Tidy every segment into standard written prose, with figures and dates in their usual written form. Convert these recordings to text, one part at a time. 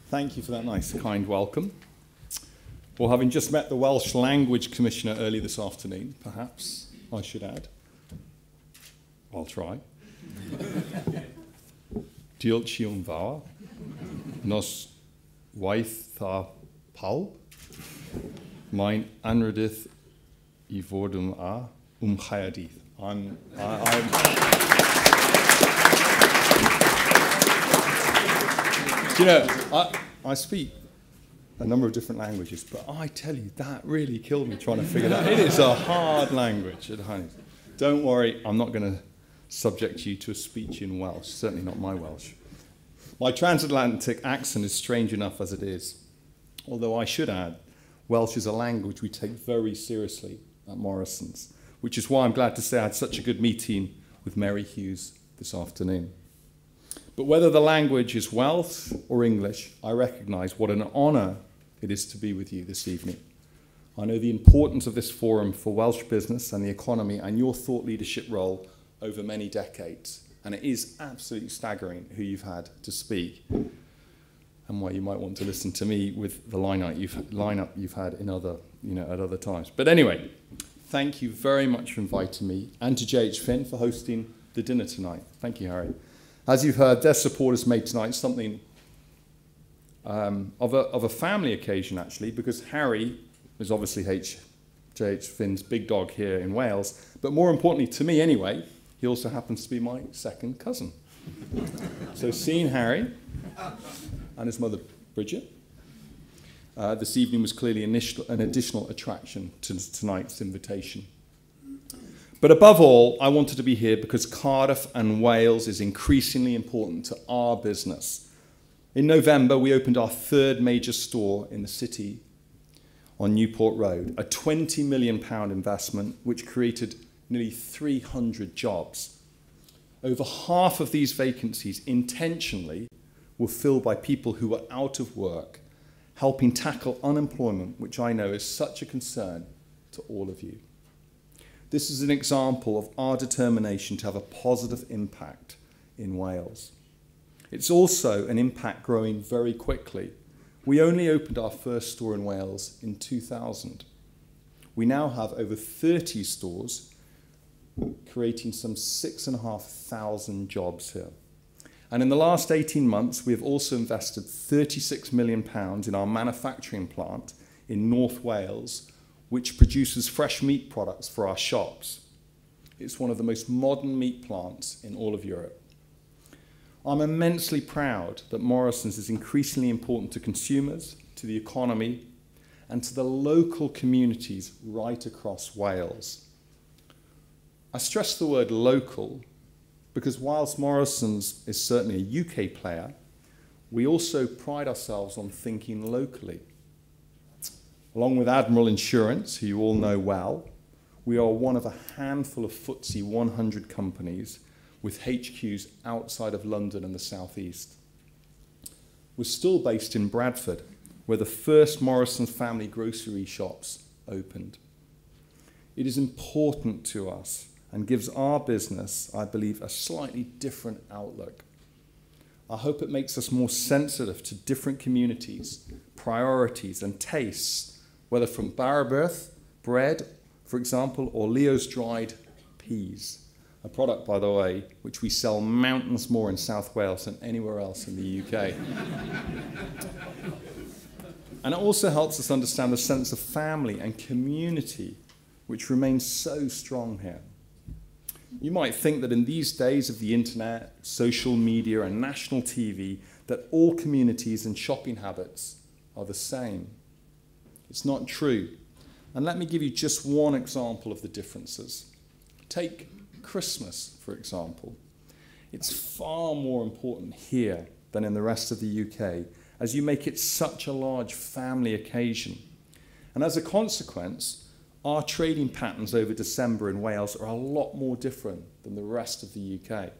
Thank you for that nice, kind welcome. Well, having just met the Welsh Language Commissioner early this afternoon, perhaps I should add. I'll try. Diolch yn fawr, nos waith tha pawb, mae'n anrhydedd I fod Chaerdydd. Do you know, I speak a number of different languages, but I tell you, that really killed me trying to figure that out. It is a hard language. Don't worry, I'm not going to subject you to a speech in Welsh, certainly not my Welsh. My transatlantic accent is strange enough as it is, although I should add, Welsh is a language we take very seriously at Morrison's, which is why I'm glad to say I had such a good meeting with Mary Hughes this afternoon. But whether the language is Welsh or English, I recognise what an honour it is to be with you this evening. I know the importance of this forum for Welsh business and the economy and your thought leadership role over many decades. And it is absolutely staggering who you've had to speak and why you might want to listen to me with the lineup you've had in other, at other times. But anyway, thank you very much for inviting me and to JH Finn for hosting the dinner tonight. Thank you, Harry. As you've heard, their support has made tonight something of a family occasion, actually, because Harry is obviously JH Finn's big dog here in Wales, but more importantly, to me anyway, he also happens to be my second cousin. So seeing Harry and his mother, Bridget, this evening was clearly an additional attraction to tonight's invitation. But above all, I wanted to be here because Cardiff and Wales is increasingly important to our business. In November, we opened our third major store in the city on Newport Road, a £20 million investment which created nearly 300 jobs. Over half of these vacancies intentionally were filled by people who were out of work, helping tackle unemployment, which I know is such a concern to all of you. This is an example of our determination to have a positive impact in Wales. It's also an impact growing very quickly. We only opened our first store in Wales in 2000. We now have over 30 stores, creating some 6,500 jobs here. And in the last 18 months, we have also invested £36 million in our manufacturing plant in North Wales, which produces fresh meat products for our shops. It's one of the most modern meat plants in all of Europe. I'm immensely proud that Morrison's is increasingly important to consumers, to the economy, and to the local communities right across Wales. I stress the word local because whilst Morrison's is certainly a UK player, we also pride ourselves on thinking locally. Along with Admiral Insurance, who you all know well, we are one of a handful of FTSE 100 companies with HQs outside of London and the southeast. We're still based in Bradford, where the first Morrison's family grocery shops opened. It is important to us and gives our business, I believe, a slightly different outlook. I hope it makes us more sensitive to different communities, priorities and tastes, whether from Barabirth, bread, for example, or Leo's dried peas, a product, by the way, which we sell mountains more in South Wales than anywhere else in the UK. And it also helps us understand the sense of family and community, which remains so strong here. You might think that in these days of the internet, social media, and national TV, that all communities and shopping habits are the same. It's not true. And let me give you just one example of the differences. Take Christmas, for example. It's far more important here than in the rest of the UK, as you make it such a large family occasion. And as a consequence, our trading patterns over December in Wales are a lot more different than the rest of the UK.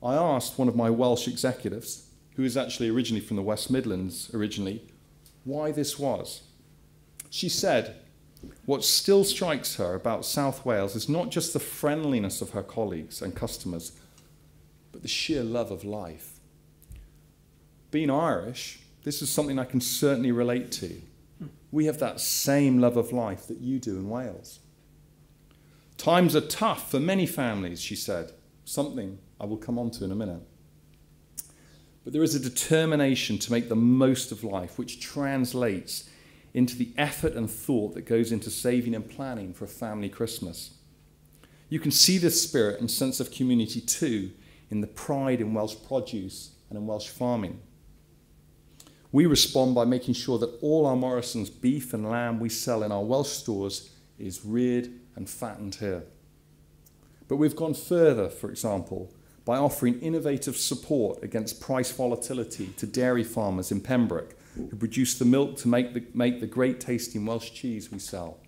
I asked one of my Welsh executives, who is actually originally from the West Midlands why this was. She said, what still strikes her about South Wales is not just the friendliness of her colleagues and customers, but the sheer love of life. being Irish, this is something I can certainly relate to. We have that same love of life that you do in Wales. Times are tough for many families, she said, something I will come on to in a minute. But there is a determination to make the most of life, which translates into the effort and thought that goes into saving and planning for a family Christmas. You can see this spirit and sense of community too in the pride in Welsh produce and in Welsh farming. We respond by making sure that all our Morrison's beef and lamb we sell in our Welsh stores is reared and fattened here. But we've gone further, for example, by offering innovative support against price volatility to dairy farmers in Pembroke who produce the milk to make the great tasting Welsh cheese we sell.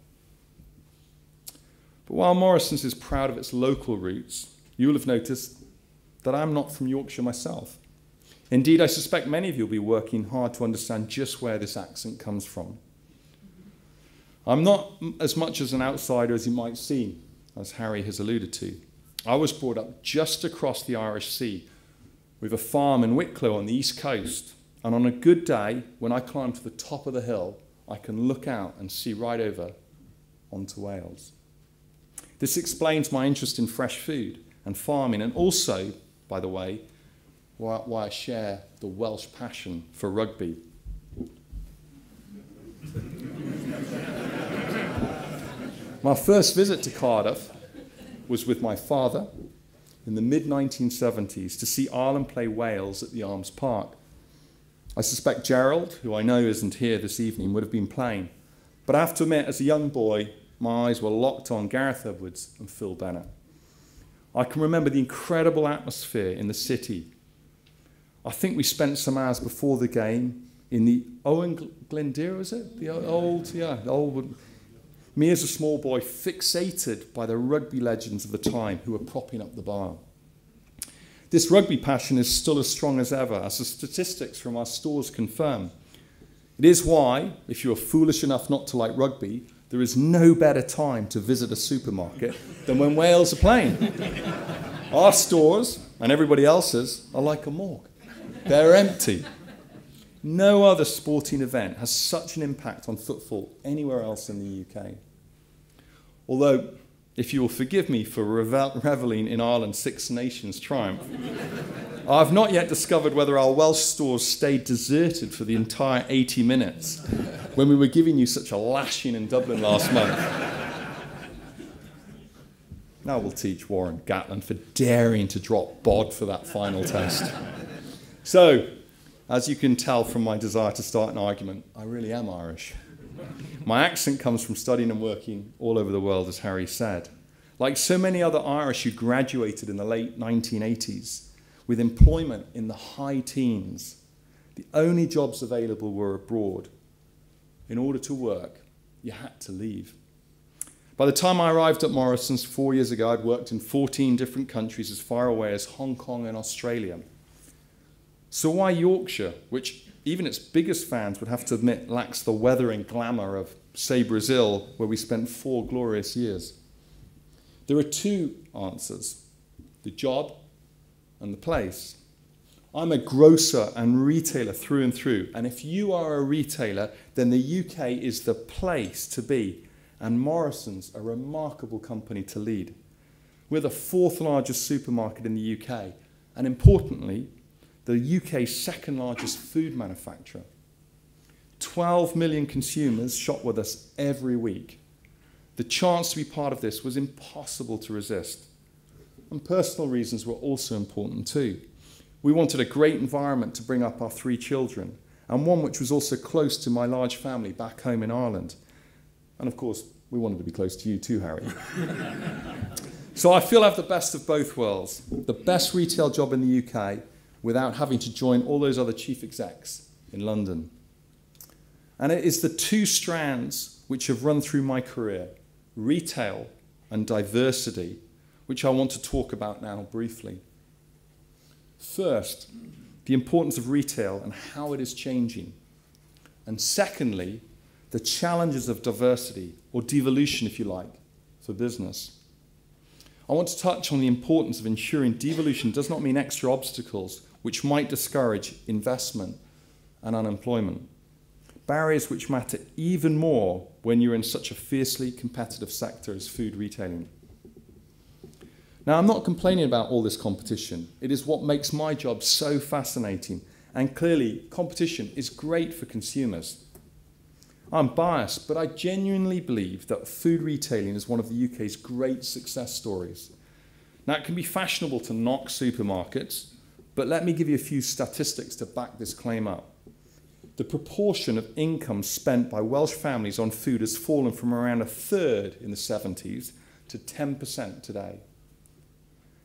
But while Morrison's is proud of its local roots, you will have noticed that I'm not from Yorkshire myself. Indeed, I suspect many of you will be working hard to understand just where this accent comes from. I'm not as much as an outsider as you might seem, as Harry has alluded to. I was brought up just across the Irish Sea with a farm in Wicklow on the east coast. And on a good day, when I climb to the top of the hill, I can look out and see right over onto Wales. This explains my interest in fresh food and farming, and also, by the way, why I share the Welsh passion for rugby. My first visit to Cardiff was with my father in the mid-1970s to see Ireland play Wales at the Arms Park. I suspect Gerald, who I know isn't here this evening, would have been playing. But I have to admit, as a young boy, my eyes were locked on Gareth Edwards and Phil Bennett. I can remember the incredible atmosphere in the city. I think we spent some hours before the game in the Owen Glendear, is it? The old. Me as a small boy, fixated by the rugby legends of the time who were propping up the bar. This rugby passion is still as strong as ever, as the statistics from our stores confirm. It is why, if you are foolish enough not to like rugby, there is no better time to visit a supermarket than when Wales are playing. Our stores, and everybody else's, are like a morgue. They're empty. No other sporting event has such an impact on football anywhere else in the UK. Although, if you will forgive me for revelling in Ireland's Six Nations triumph, I've not yet discovered whether our Welsh stores stayed deserted for the entire 80 minutes when we were giving you such a lashing in Dublin last month. Now we'll teach Warren Gatland for daring to drop bod for that final test. So, as you can tell from my desire to start an argument, I really am Irish. My accent comes from studying and working all over the world, as Harry said. Like so many other Irish who graduated in the late 1980s, with employment in the high teens, the only jobs available were abroad. In order to work, you had to leave. By the time I arrived at Morrison's 4 years ago, I'd worked in 14 different countries as far away as Hong Kong and Australia. So why Yorkshire, which even its biggest fans would have to admit lacks the weather and glamour of, say, Brazil, where we spent 4 glorious years? There are two answers: the job and the place. I'm a grocer and retailer through and through, and if you are a retailer, then the UK is the place to be, and Morrison's a remarkable company to lead. We're the 4th largest supermarket in the UK, and importantly, the UK's 2nd largest food manufacturer. 12 million consumers shop with us every week. The chance to be part of this was impossible to resist. And personal reasons were also important too. We wanted a great environment to bring up our 3 children, and one which was also close to my large family back home in Ireland. And of course, we wanted to be close to you too, Harry. So I feel I have the best of both worlds. The best retail job in the UK, without having to join all those other chief execs in London. And it is the 2 strands which have run through my career, retail and diversity, which I want to talk about now briefly. First, the importance of retail and how it is changing. And secondly, the challenges of diversity, or devolution if you like, for business. I want to touch on the importance of ensuring devolution does not mean extra obstacles which might discourage investment and unemployment. Barriers which matter even more when you're in such a fiercely competitive sector as food retailing. Now, I'm not complaining about all this competition. It is what makes my job so fascinating. And clearly, competition is great for consumers. I'm biased, but I genuinely believe that food retailing is one of the UK's great success stories. Now, it can be fashionable to knock supermarkets, but let me give you a few statistics to back this claim up. The proportion of income spent by Welsh families on food has fallen from around a third in the 70s to 10% today.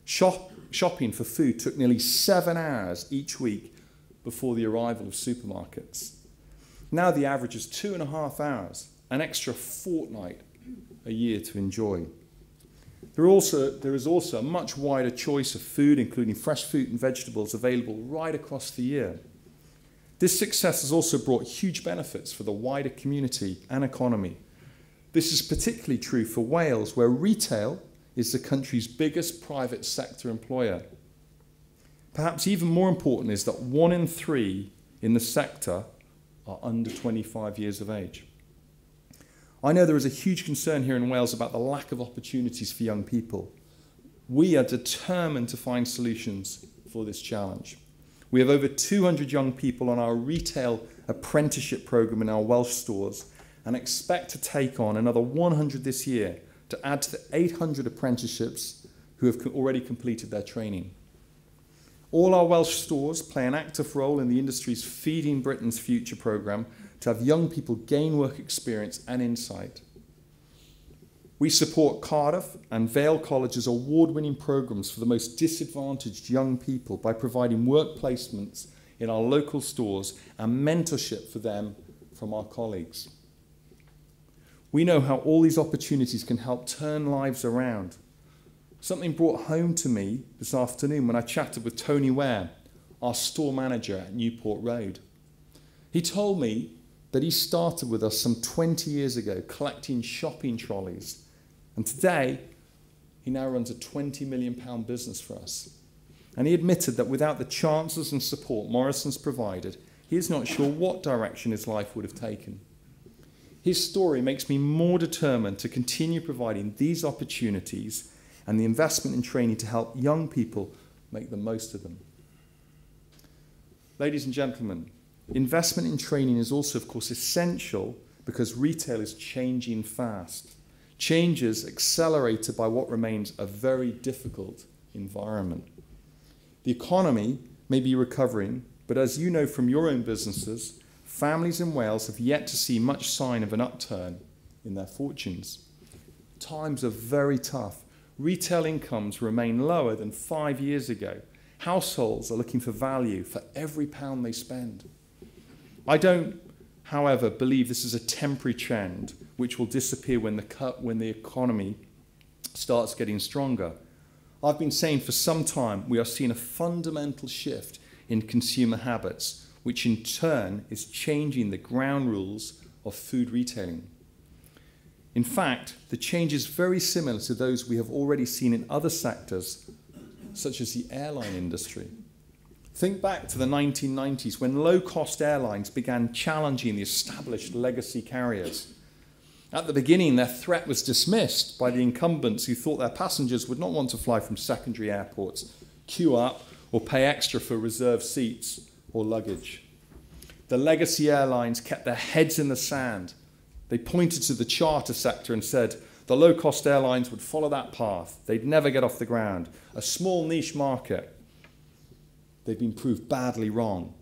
Shopping for food took nearly 7 hours each week before the arrival of supermarkets. Now the average is 2.5 hours, an extra fortnight a year to enjoy. There is also a much wider choice of food, including fresh fruit and vegetables, available right across the year. This success has also brought huge benefits for the wider community and economy. This is particularly true for Wales, where retail is the country's biggest private sector employer. Perhaps even more important is that 1 in 3 in the sector are under 25 years of age. I know there is a huge concern here in Wales about the lack of opportunities for young people. We are determined to find solutions for this challenge. We have over 200 young people on our retail apprenticeship programme in our Welsh stores and expect to take on another 100 this year to add to the 800 apprenticeships who have already completed their training. All our Welsh stores play an active role in the industry's Feeding Britain's Future programme to have young people gain work experience and insight. We support Cardiff and Vale College's award-winning programmes for the most disadvantaged young people by providing work placements in our local stores and mentorship for them from our colleagues. We know how all these opportunities can help turn lives around. Something brought home to me this afternoon when I chatted with Tony Ware, our store manager at Newport Road. He told me that he started with us some 20 years ago collecting shopping trolleys. And today, he now runs a £20 million business for us. And he admitted that without the chances and support Morrison's provided, he is not sure what direction his life would have taken. His story makes me more determined to continue providing these opportunities and the investment in training to help young people make the most of them. Ladies and gentlemen, investment in training is also, of course, essential because retail is changing fast. Changes accelerated by what remains a very difficult environment. The economy may be recovering, but as you know from your own businesses, families in Wales have yet to see much sign of an upturn in their fortunes. Times are very tough. Retail incomes remain lower than 5 years ago. Households are looking for value for every pound they spend. I don't, however, believe this is a temporary trend which will disappear when the economy starts getting stronger. I've been saying for some time we are seeing a fundamental shift in consumer habits, which in turn is changing the ground rules of food retailing. In fact, the change is very similar to those we have already seen in other sectors, such as the airline industry. Think back to the 1990s when low-cost airlines began challenging the established legacy carriers. At the beginning, their threat was dismissed by the incumbents who thought their passengers would not want to fly from secondary airports, queue up, or pay extra for reserved seats or luggage. The legacy airlines kept their heads in the sand. They pointed to the charter sector and said the low-cost airlines would follow that path. They'd never get off the ground. A small niche market. They've been proved badly wrong.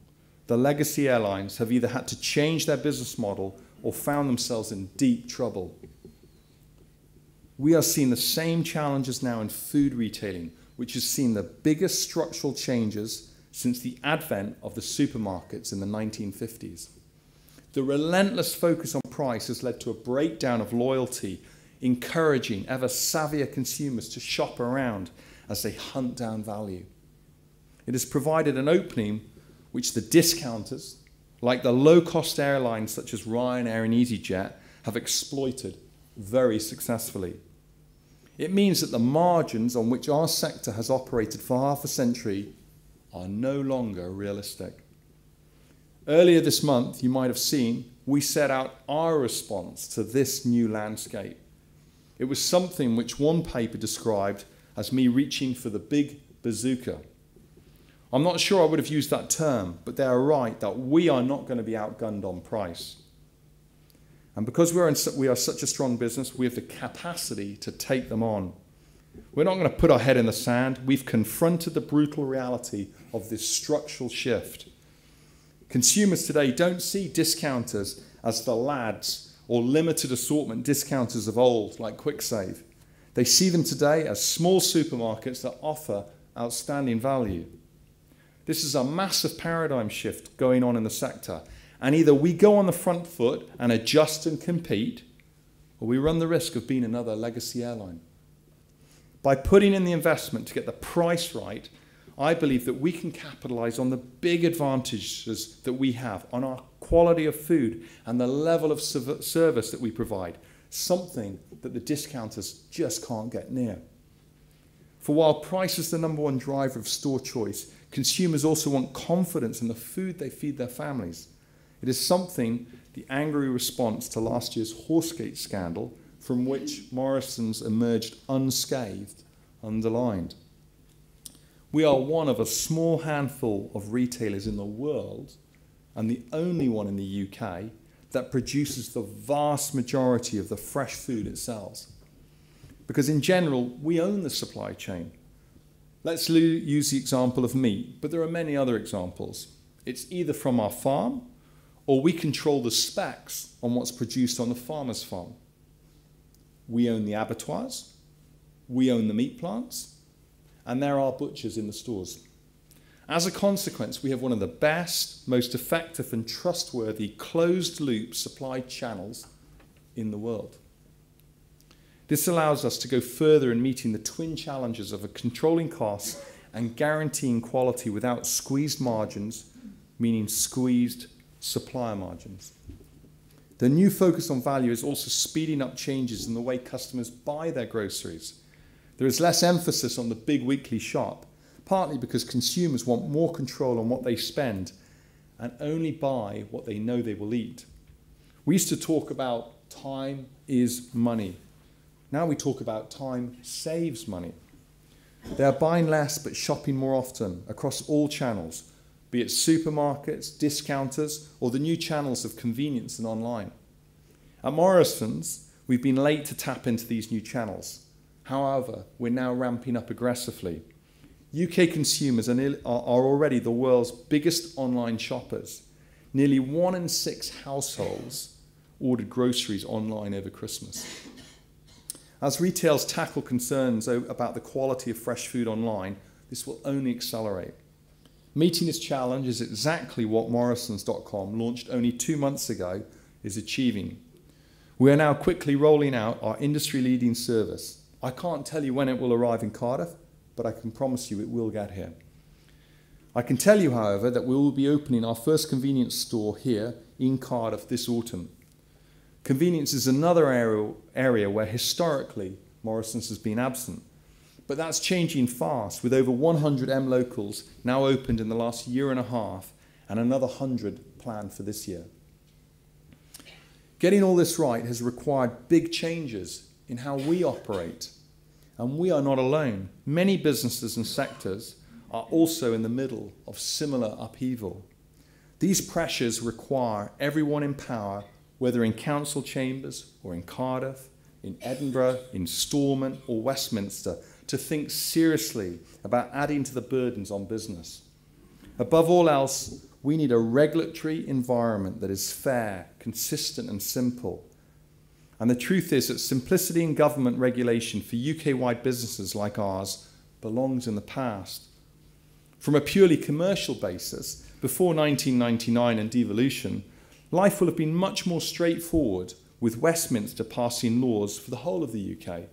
The legacy airlines have either had to change their business model or found themselves in deep trouble. We are seeing the same challenges now in food retailing, which has seen the biggest structural changes since the advent of the supermarkets in the 1950s. The relentless focus on price has led to a breakdown of loyalty, encouraging ever savvier consumers to shop around as they hunt down value. It has provided an opening which the discounters, like the low-cost airlines such as Ryanair and EasyJet, have exploited very successfully. It means that the margins on which our sector has operated for half a century are no longer realistic. Earlier this month, you might have seen, we set out our response to this new landscape. It was something which one paper described as me reaching for the big bazooka. I'm not sure I would have used that term, but they are right that we are not going to be outgunned on price. And because we are such a strong business, we have the capacity to take them on. We're not going to put our head in the sand. We've confronted the brutal reality of this structural shift. Consumers today don't see discounters as the lads or limited assortment discounters of old, like QuickSave. They see them today as small supermarkets that offer outstanding value. This is a massive paradigm shift going on in the sector, and either we go on the front foot and adjust and compete, or we run the risk of being another legacy airline. By putting in the investment to get the price right, I believe that we can capitalize on the big advantages that we have on our quality of food and the level of service that we provide, something that the discounters just can't get near. For while price is the number one driver of store choice, consumers also want confidence in the food they feed their families. It is something the angry response to last year's Horsegate scandal, from which Morrison's emerged unscathed, underlined. We are one of a small handful of retailers in the world, and the only one in the UK, that produces the vast majority of the fresh food it sells. Because in general, we own the supply chain. Let's use the example of meat, but there are many other examples. It's either from our farm, or we control the specs on what's produced on the farmer's farm. We own the abattoirs, we own the meat plants, and there are butchers in the stores. As a consequence, we have one of the best, most effective and trustworthy closed-loop supply channels in the world. This allows us to go further in meeting the twin challenges of controlling costs and guaranteeing quality without squeezed margins, meaning squeezed supplier margins. The new focus on value is also speeding up changes in the way customers buy their groceries. There is less emphasis on the big weekly shop, partly because consumers want more control on what they spend and only buy what they know they will eat. We used to talk about time is money. Now we talk about time saves money. They are buying less but shopping more often across all channels, be it supermarkets, discounters, or the new channels of convenience and online. At Morrison's, we've been late to tap into these new channels. However, we're now ramping up aggressively. UK consumers are already the world's biggest online shoppers. Nearly 1 in 6 households ordered groceries online over Christmas. As retailers tackle concerns about the quality of fresh food online, this will only accelerate. Meeting this challenge is exactly what Morrisons.com, launched only 2 months ago, is achieving. We are now quickly rolling out our industry-leading service. I can't tell you when it will arrive in Cardiff, but I can promise you it will get here. I can tell you, however, that we will be opening our first convenience store here in Cardiff this autumn. Convenience is another area where historically Morrisons has been absent. But that's changing fast, with over 100 M locals now opened in the last year and a half and another 100 planned for this year. Getting all this right has required big changes in how we operate. And we are not alone. Many businesses and sectors are also in the middle of similar upheaval. These pressures require everyone in power, whether in council chambers or in Cardiff, in Edinburgh, in Stormont or Westminster, to think seriously about adding to the burdens on business. Above all else, we need a regulatory environment that is fair, consistent and simple. And the truth is that simplicity in government regulation for UK-wide businesses like ours belongs in the past. From a purely commercial basis, before 1999 and devolution, life will have been much more straightforward, with Westminster passing laws for the whole of the UK.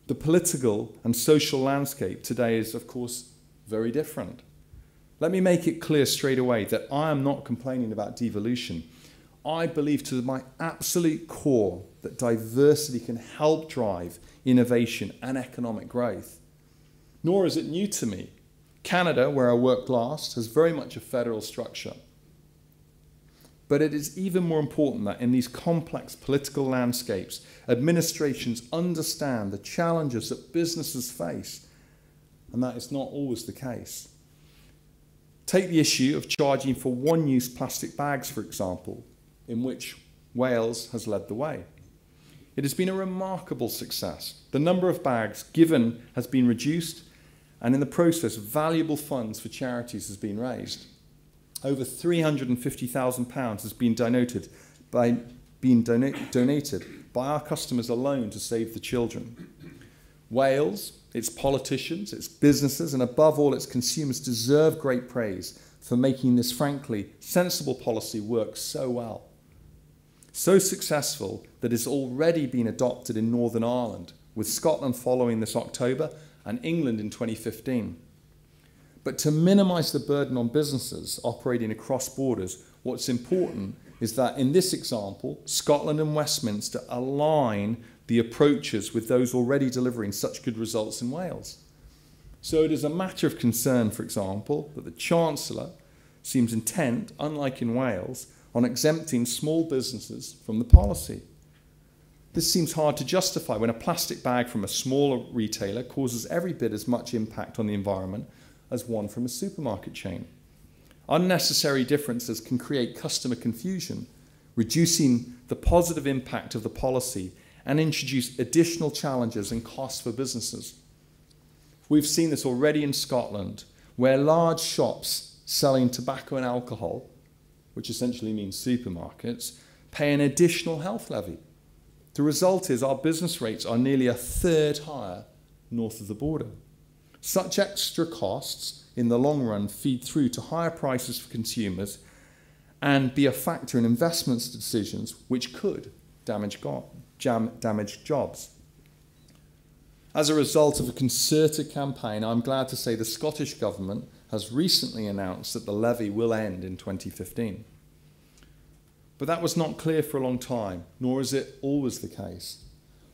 The political and social landscape today is, of course, very different. Let me make it clear straight away that I am not complaining about devolution. I believe to my absolute core that diversity can help drive innovation and economic growth. Nor is it new to me. Canada, where I worked last, has very much a federal structure. But it is even more important that in these complex political landscapes, administrations understand the challenges that businesses face, and that is not always the case. Take the issue of charging for one-use plastic bags, for example, in which Wales has led the way. It has been a remarkable success. The number of bags given has been reduced, and in the process, valuable funds for charities has been raised. Over £350,000 has been donated by our customers alone to save the children. Wales, its politicians, its businesses, and above all its consumers deserve great praise for making this, frankly, sensible policy work so well. So successful that it's already been adopted in Northern Ireland, with Scotland following this October and England in 2015. But to minimise the burden on businesses operating across borders, what's important is that in this example, Scotland and Westminster align the approaches with those already delivering such good results in Wales. So it is a matter of concern, for example, that the Chancellor seems intent, unlike in Wales, on exempting small businesses from the policy. This seems hard to justify when a plastic bag from a smaller retailer causes every bit as much impact on the environment as one from a supermarket chain. Unnecessary differences can create customer confusion, reducing the positive impact of the policy and introduce additional challenges and costs for businesses. We've seen this already in Scotland, where large shops selling tobacco and alcohol, which essentially means supermarkets, pay an additional health levy. The result is our business rates are nearly a third higher north of the border. Such extra costs in the long run feed through to higher prices for consumers and be a factor in investment decisions which could damage jobs. As a result of a concerted campaign, I'm glad to say the Scottish Government has recently announced that the levy will end in 2015. But that was not clear for a long time, nor is it always the case.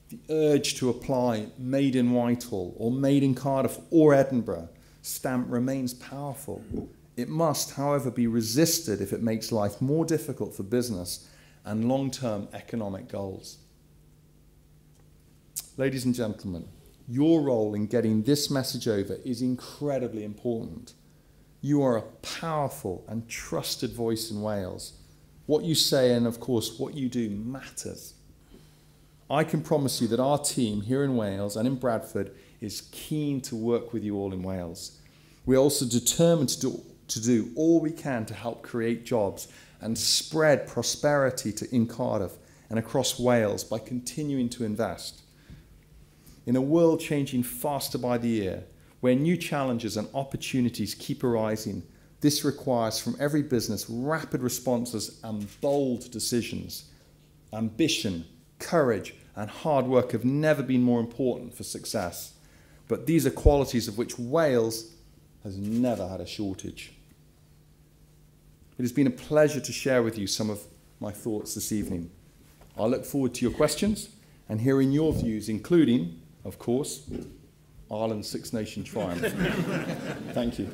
The urge to apply Made in Whitehall or Made in Cardiff or Edinburgh stamp remains powerful. It must, however, be resisted if it makes life more difficult for business and long-term economic goals. Ladies and gentlemen, your role in getting this message over is incredibly important. You are a powerful and trusted voice in Wales. What you say and, of course, what you do matters. I can promise you that our team here in Wales and in Bradford is keen to work with you all in Wales. We're also determined to do all we can to help create jobs and spread prosperity in Cardiff and across Wales by continuing to invest. In a world changing faster by the year, where new challenges and opportunities keep arising, this requires from every business rapid responses and bold decisions. Ambition, courage, and hard work have never been more important for success. But these are qualities of which Wales has never had a shortage. It has been a pleasure to share with you some of my thoughts this evening. I look forward to your questions and hearing your views, including, of course, Ireland's Six Nation triumph. Thank you.